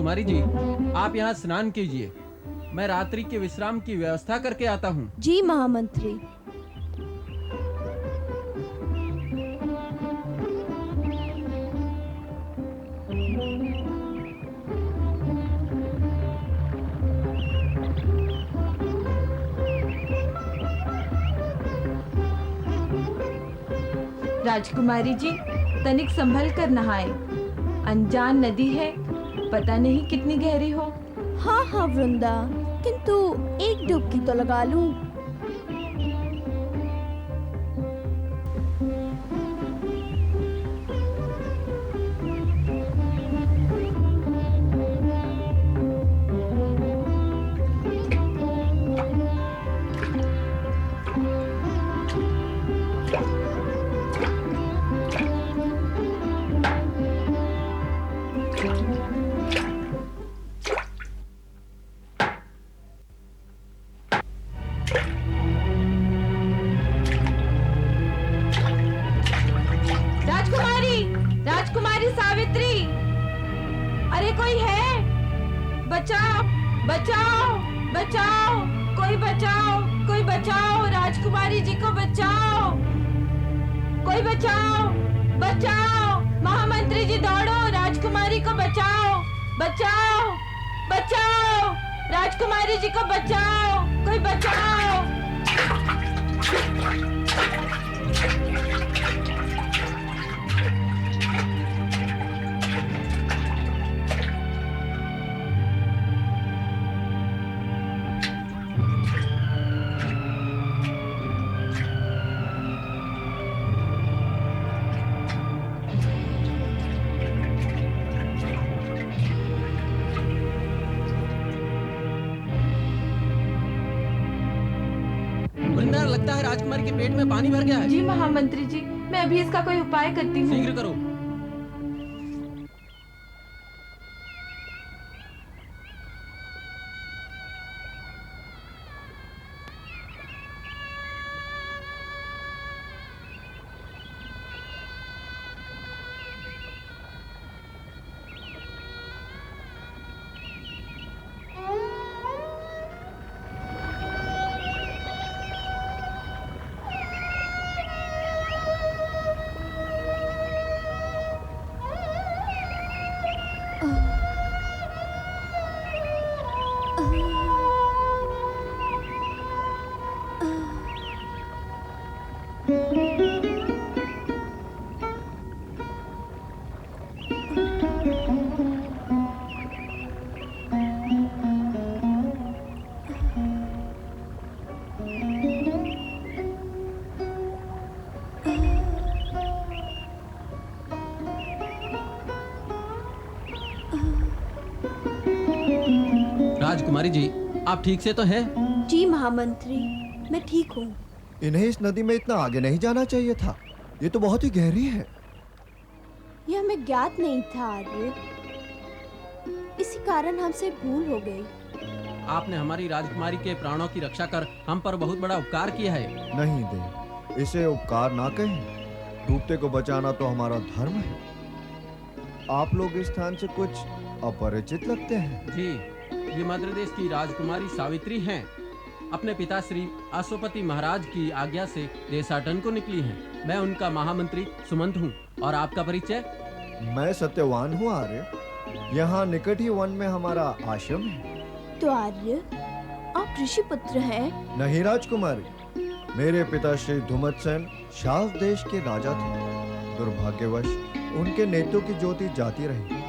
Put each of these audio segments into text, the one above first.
राजकुमारी जी, आप यहाँ स्नान कीजिए। मैं रात्रि के विश्राम की व्यवस्था करके आता हूँ। जी महामंत्री। राजकुमारी जी, तनिक संभल कर नहाए। अनजान नदी है, पता नहीं कितनी गहरी हो। हाँ हाँ वृंदा, किंतु एक डुबकी तो लगा लूं। राजकुमारी, राजकुमारी सावित्री, अरे कोई है? बचाओ, बचाओ, बचाओ, कोई बचाओ, कोई बचाओ, राजकुमारी जी को बचाओ, कोई बचाओ, बचाओ, महामंत्री जी दौड़ो, राजकुमारी को बचाओ, बचाओ, बचाओ, राजकुमारी जी को बचाओ, कोई बचाओ। वृंदा, लगता है राजकुमारी के पेट में पानी भर गया है। जी महामंत्री जी, मैं अभी इसका कोई उपाय करती हूँ। शीघ्र करो। राजकुमारी जी, आप ठीक से तो हैं? जी महामंत्री, मैं ठीक हूँ। इन्हें इस नदी में इतना आगे नहीं जाना चाहिए था। ये तो बहुत ही गहरी है। यह हमें ज्ञात नहीं था आर्य, इसी कारण हमसे भूल हो गई। आपने हमारी राजकुमारी के प्राणों की रक्षा कर हम पर बहुत बड़ा उपकार किया है। नहीं दे, इसे उपकार ना कहें। डूबते को बचाना तो हमारा धर्म है। आप लोग इस स्थान से कुछ अपरिचित लगते हैं। जी, ये मध्य देश की राजकुमारी सावित्री हैं। अपने पिता श्री अश्वपति महाराज की आज्ञा से देशाटन को निकली हैं। मैं उनका महामंत्री सुमंत हूँ। और आपका परिचय? मैं सत्यवान हूँ आर्य। यहाँ निकट ही वन में हमारा आश्रम है। तो आर्य, आप ऋषि पुत्र हैं? नहीं राजकुमारी, मेरे पिता श्री धुमतसेन शाल देश के राजा थे। दुर्भाग्यवश उनके नेत्रों की ज्योति जाती रही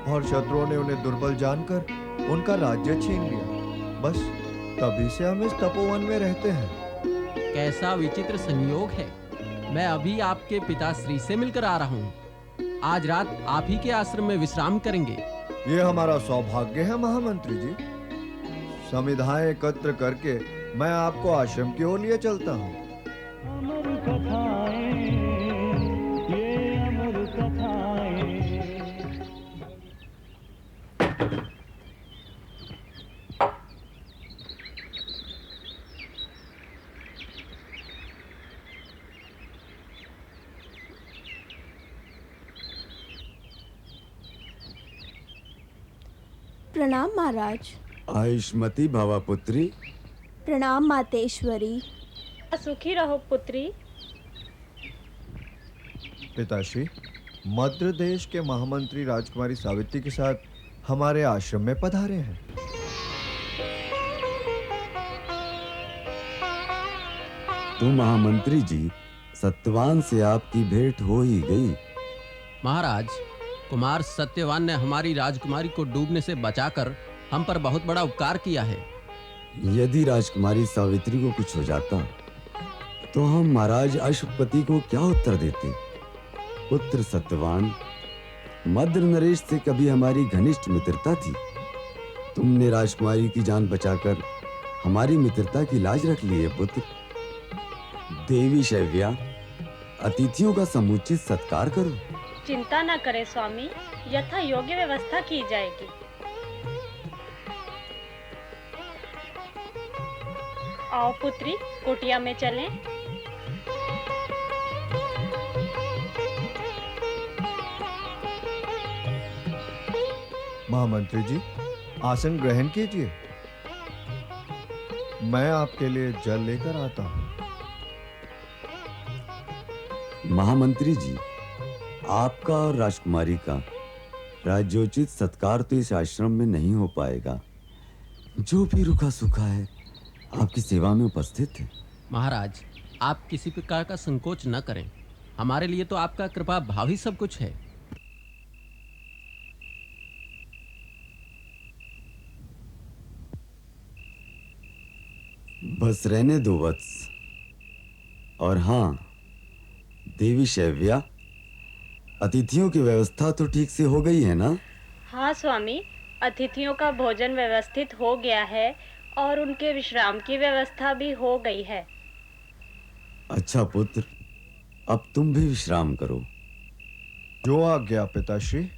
और शत्रुओं ने उन्हें दुर्बल जानकर उनका राज्य छीन लिया। बस तभी से हम इस तपोवन में रहते हैं। कैसा विचित्र संयोग है। मैं अभी आपके पिताश्री से मिलकर आ रहा हूँ। आज रात आप ही के आश्रम में विश्राम करेंगे। ये हमारा सौभाग्य है महामंत्री जी। समिधाएं एकत्र करके मैं आपको आश्रम की ओर लिए चलता हूँ। अमर कथाएं, ये अमर कथाएं। प्रणाम महाराज। आयुष्मती भवा पुत्री। प्रणाम मातेश्वरी। सुखी रहो पुत्री। पिताश्री, मध्य देश के महामंत्री राजकुमारी सावित्री के साथ हमारे आश्रम में पधारे हैं। तो महामंत्री जी, सत्यवान से आपकी भेंट हो ही गई। महाराज, कुमार सत्यवान ने हमारी राजकुमारी को डूबने से बचाकर हम पर बहुत बड़ा उपकार किया है। यदि राजकुमारी सावित्री को कुछ हो जाता तो हम महाराज अश्वपति को क्या उत्तर देते? पुत्र सत्यवान, मद्र नरेश से कभी हमारी घनिष्ठ मित्रता थी। तुमने राजकुमारी की जान बचाकर हमारी मित्रता की लाज रख ली है पुत्र। देवी शैव्या, अतिथियों का समुचित सत्कार करो। चिंता न करें स्वामी, यथा योग्य व्यवस्था की जाएगी। आओ पुत्री, कुटिया में चलें। महामंत्री जी, आसन ग्रहण कीजिए। मैं आपके लिए जल लेकर आता हूँ। महामंत्री जी, आपका और राजकुमारी का राज्योचित सत्कार तो इस आश्रम में नहीं हो पाएगा। जो भी रुखा सूखा है आपकी सेवा में उपस्थित है। महाराज, आप किसी प्रकार का संकोच न करें। हमारे लिए तो आपका कृपा भाव ही सब कुछ है। बस रहने दो वत्स। और हाँ देवी शैव्या, अतिथियों की व्यवस्था तो ठीक से हो गई है ना? हाँ स्वामी, अतिथियों का भोजन व्यवस्थित हो गया है और उनके विश्राम की व्यवस्था भी हो गई है। अच्छा पुत्र, अब तुम भी विश्राम करो। जो आज्ञा पिताश्री।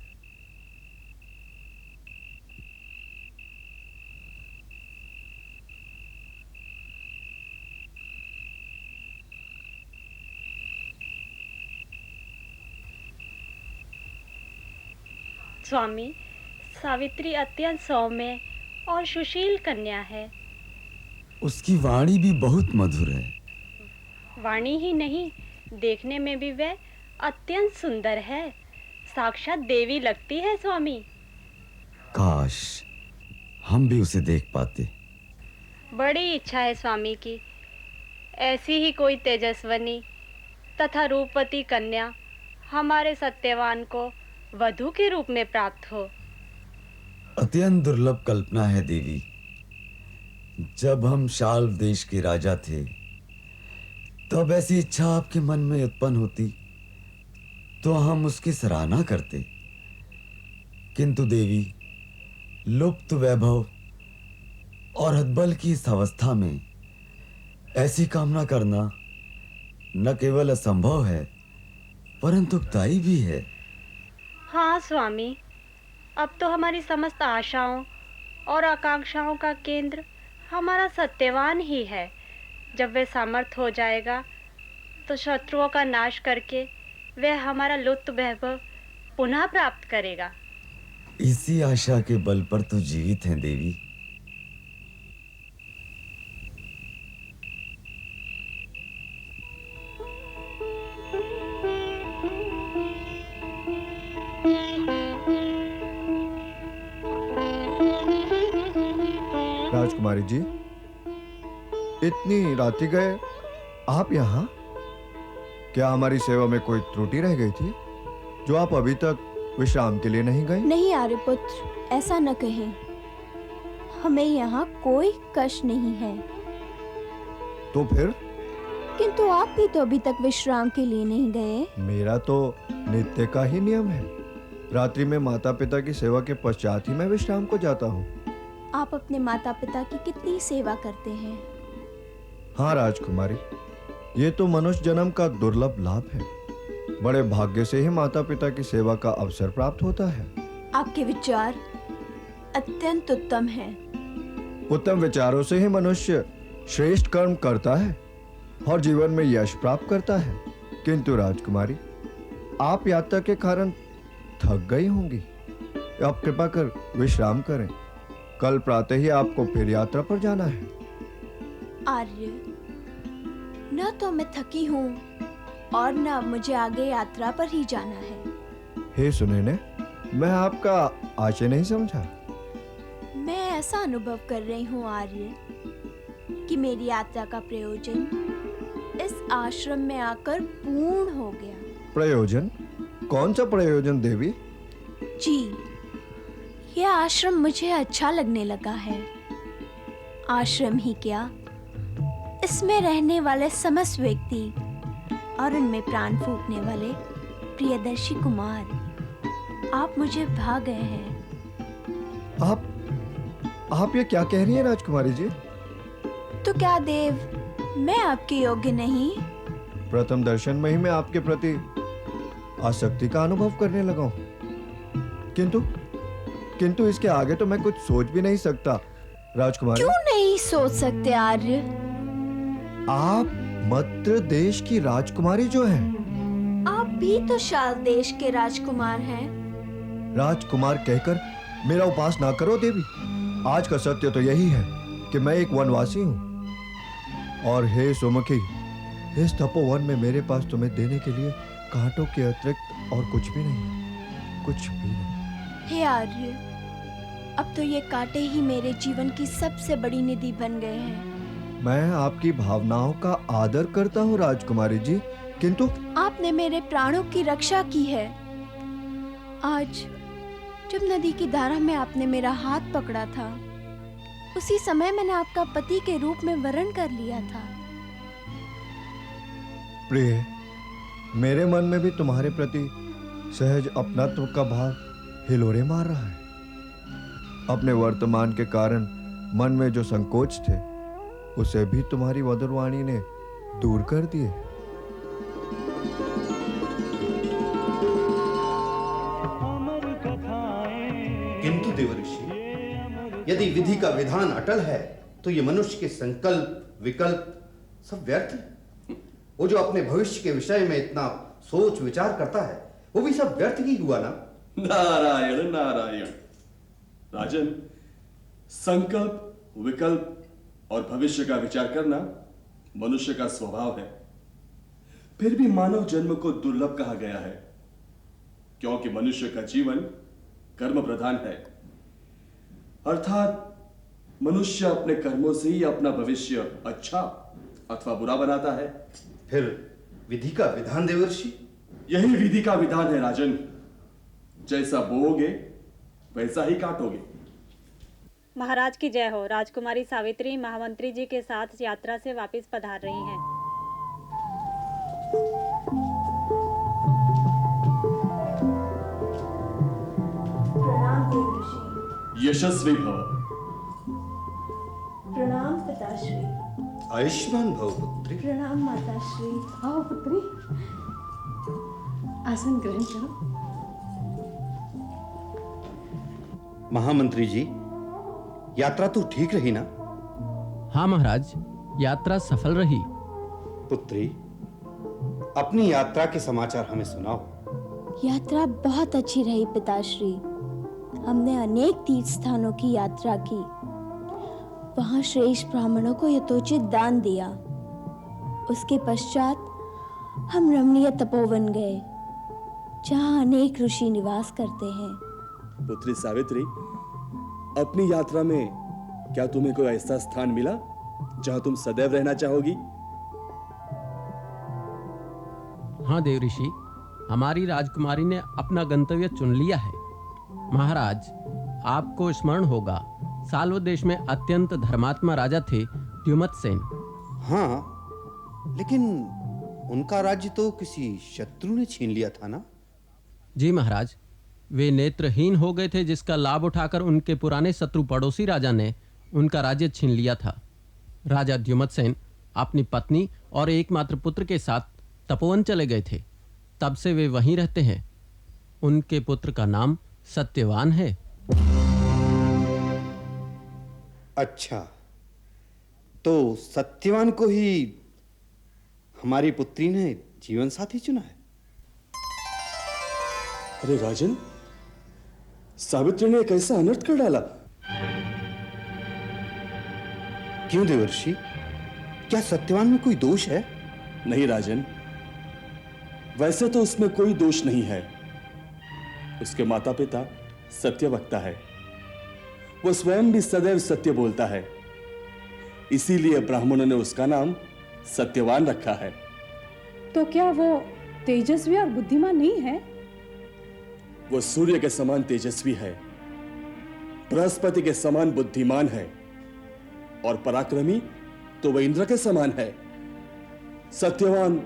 स्वामी, सावित्री अत्यंत सौम्य और सुशील कन्या है। उसकी वाणी भी बहुत मधुर है। वाणी ही नहीं, देखने में भी वह अत्यंत सुंदर है। साक्षात देवी लगती है स्वामी। काश हम भी उसे देख पाते। बड़ी इच्छा है स्वामी की, ऐसी ही कोई तेजस्वनी तथा रूपवती कन्या हमारे सत्यवान को वधू के रूप में प्राप्त हो। अत्यंत दुर्लभ कल्पना है देवी। जब हम शाल्व देश के राजा थे तब ऐसी इच्छा आपके मन में उत्पन्न होती तो हम उसकी सराहना करते, किंतु देवी, लुप्त वैभव और हतबल की इस अवस्था में ऐसी कामना करना न केवल असंभव है परंतु दायी भी है। हाँ स्वामी, अब तो हमारी समस्त आशाओं और आकांक्षाओं का केंद्र हमारा सत्यवान ही है। जब वह समर्थ हो जाएगा तो शत्रुओं का नाश करके वह हमारा लुप्त वैभव पुनः प्राप्त करेगा। इसी आशा के बल पर तो जीवित हैं देवी। राजकुमारी जी, इतनी राति गए आप यहाँ? क्या हमारी सेवा में कोई त्रुटि रह गई थी जो आप अभी तक विश्राम के लिए नहीं गए? नहीं आर्यपुत्र, ऐसा न कहें। हमें यहाँ कोई कष्ट नहीं है। तो फिर? किंतु आप भी तो अभी तक विश्राम के लिए नहीं गए। मेरा तो नित्य का ही नियम है। रात्रि में माता पिता की सेवा के पश्चात ही मैं विश्राम को जाता हूँ। आप अपने माता पिता की कितनी सेवा करते हैं। हाँ राजकुमारी, ये तो मनुष्य जन्म का दुर्लभ लाभ है। बड़े भाग्य से ही माता पिता की सेवा का अवसर प्राप्त होता है। आपके विचार अत्यंत उत्तम हैं। उत्तम विचारों से ही मनुष्य श्रेष्ठ कर्म करता है और जीवन में यश प्राप्त करता है। किंतु राजकुमारी, आप यात्रा के कारण थक गई होंगी। आप कृपा कर विश्राम करें। कल प्रातः ही आपको फिर यात्रा पर जाना है। आर्य, न तो मैं थकी हूँ और न अब मुझे आगे यात्रा पर ही जाना है। हे सुनैने, मैं आपका आशय नहीं समझा। मैं ऐसा अनुभव कर रही हूँ आर्य कि मेरी यात्रा का प्रयोजन इस आश्रम में आकर पूर्ण हो गया। प्रयोजन? कौन सा प्रयोजन देवी? जी, यह आश्रम मुझे अच्छा लगने लगा है। आश्रम ही क्या, इसमें रहने वाले समस्त व्यक्ति और उनमें प्राण फूंकने वाले प्रियदर्शी कुमार, आप मुझे भा गए हैं। आप ये क्या कह रही हैं राजकुमारी जी? तो क्या देव, मैं आपके योग्य नहीं? प्रथम दर्शन में ही मैं आपके प्रति आसक्ति का अनुभव करने लगा हूं। किंतु इसके आगे तो मैं कुछ सोच भी नहीं सकता राजकुमारी। क्यों नहीं सोच सकते आर्य? आप मद्र देश की राजकुमारी जो हैं। आप भी तो शाल देश के राजकुमार हैं। राजकुमार कहकर मेरा उपास ना करो देवी। आज का सत्य तो यही है कि मैं एक वनवासी हूँ। और हे सुमुखी, इस तपोवन में मेरे पास तुम्हें देने के लिए कांटों के अतिरिक्त और कुछ भी नहीं है, कुछ भी नहीं। हे आर्य, अब तो ये कांटे ही मेरे जीवन की सबसे बड़ी निधि बन गए हैं। मैं आपकी भावनाओं का आदर करता हूँ राजकुमारी जी, किंतु आपने मेरे प्राणों की रक्षा की है। आज जब नदी की धारा में आपने मेरा हाथ पकड़ा था, उसी समय मैंने आपका पति के रूप में वरण कर लिया था। प्रिय, मेरे मन में भी तुम्हारे प्रति सहज अपनत्व का भाव हिलोरे मार रहा है। अपने वर्तमान के कारण मन में जो संकोच थे, उसे भी तुम्हारी मधुर वाणी ने दूर कर दिए। किंतु देवर्षि, यदि विधि का विधान अटल है तो ये मनुष्य के संकल्प विकल्प सब व्यर्थ है। वो जो अपने भविष्य के विषय में इतना सोच विचार करता है, वो भी सब व्यर्थ ही हुआ ना। नारायण नारायण। राजन, संकल्प विकल्प और भविष्य का विचार करना मनुष्य का स्वभाव है। फिर भी मानव जन्म को दुर्लभ कहा गया है, क्योंकि मनुष्य का जीवन कर्म प्रधान है। अर्थात मनुष्य अपने कर्मों से ही अपना भविष्य अच्छा अथवा बुरा बनाता है। फिर विधि का विधान देवर्षि? यही विधि का विधान है राजन। जैसा बोओगे वैसा ही काटोगे। महाराज की जय हो। राजकुमारी सावित्री महामंत्री जी के साथ यात्रा से वापस पधार रही हैं। प्रणाम देवर्षि। यशस्वी भव। प्रणाम पिताश्री। आयुष्मान भव पुत्री। प्रणाम माताश्री। आओ पुत्री, आसन ग्रहण करो। महामंत्री जी, यात्रा तो ठीक रही ना? हाँ महाराज, यात्रा सफल रही। पुत्री, अपनी यात्रा के समाचार हमें सुनाओ। यात्रा बहुत अच्छी रही पिताश्री। हमने अनेक तीर्थ स्थानों की यात्रा की। वहां श्रेष्ठ ब्राह्मणों को यथोचित दान दिया। उसके पश्चात हम रमणीय तपोवन गए, जहां अनेक ऋषि निवास करते हैं। पुत्री सावित्री, अपनी यात्रा में क्या तुम्हें कोई ऐसा स्थान मिला जहां तुम सदैव रहना चाहोगी? हाँ देव ऋषि, हमारी राजकुमारी ने अपना गंतव्य चुन लिया है। महाराज, आपको स्मरण होगा, साल्व देश में अत्यंत धर्मात्मा राजा थे द्युमत्सेन। हाँ, लेकिन उनका राज्य तो किसी शत्रु ने छीन लिया था ना? जी महाराज, वे नेत्रहीन हो गए थे, जिसका लाभ उठाकर उनके पुराने शत्रु पड़ोसी राजा ने उनका राज्य छीन लिया था। राजा द्युमत्सेन अपनी पत्नी और एकमात्र पुत्र के साथ तपोवन चले गए थे। तब से वे वहीं रहते हैं। उनके पुत्र का नाम सत्यवान है। अच्छा, तो सत्यवान को ही हमारी पुत्री ने जीवन साथी चुना है। अरे राजन, सावित्री ने कैसा अनर्थ कर डाला। क्यों देवर्षि, क्या सत्यवान में कोई दोष है? नहीं राजन, वैसे तो उसमें कोई दोष नहीं है। उसके माता पिता सत्यवक्ता है, वो स्वयं भी सदैव सत्य बोलता है, इसीलिए ब्राह्मणों ने उसका नाम सत्यवान रखा है। तो क्या वो तेजस्वी और बुद्धिमान नहीं है? वो सूर्य के समान तेजस्वी है, बृहस्पति के समान बुद्धिमान है, और पराक्रमी तो वह इंद्र के समान है। सत्यवान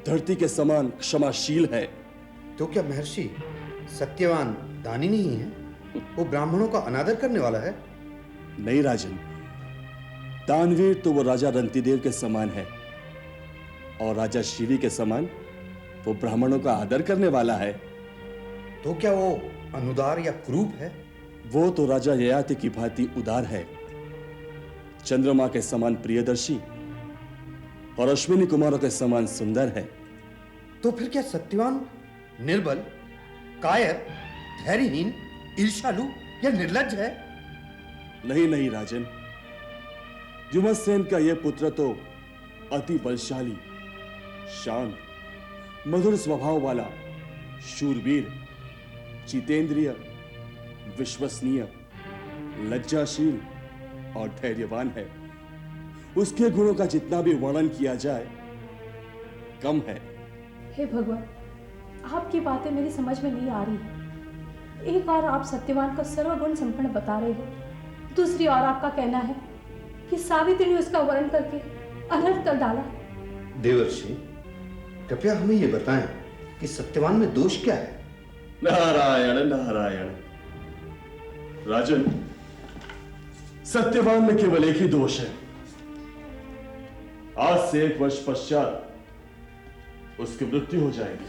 धरती के समान क्षमाशील है। तो क्या महर्षि सत्यवान दानी नहीं है? वो ब्राह्मणों का अनादर करने वाला है? नहीं राजन, दानवीर तो वो राजा रंतिदेव के समान है, और राजा शिवी के समान वो ब्राह्मणों का आदर करने वाला है। तो क्या वो अनुदार या क्रूप है? वो तो राजा ययाति की भांति उदार है, चंद्रमा के समान प्रियदर्शी और अश्विनी कुमारों के समान सुंदर है। तो फिर क्या सत्यवान निर्बल, कायर, धैर्यहीन, ईर्ष्यालु या निर्लज्ज है? नहीं नहीं राजन, युमसेन का यह पुत्र तो अति बलशाली, शांत, मधुर स्वभाव वाला, शूरवीर, जितेंद्रिय, विश्वसनीय, लज्जाशील और धैर्यवान है। उसके गुणों का जितना भी वर्णन किया जाए कम है। हे भगवान, आपकी बातें मेरी समझ में नहीं आ रही। एक और आप सत्यवान का सर्वगुण संपन्न बता रहे हो, दूसरी ओर आपका कहना है कि सावित्री ने उसका वर्णन करके अनर्थ कर डाला। देवर्षि, कृपया हमें यह बताएं कि सत्यवान में दोष क्या है? नारायण नारायण। राजन, सत्यवान में केवल एक ही दोष है। आज से 1 वर्ष पश्चात उसकी मृत्यु हो जाएगी।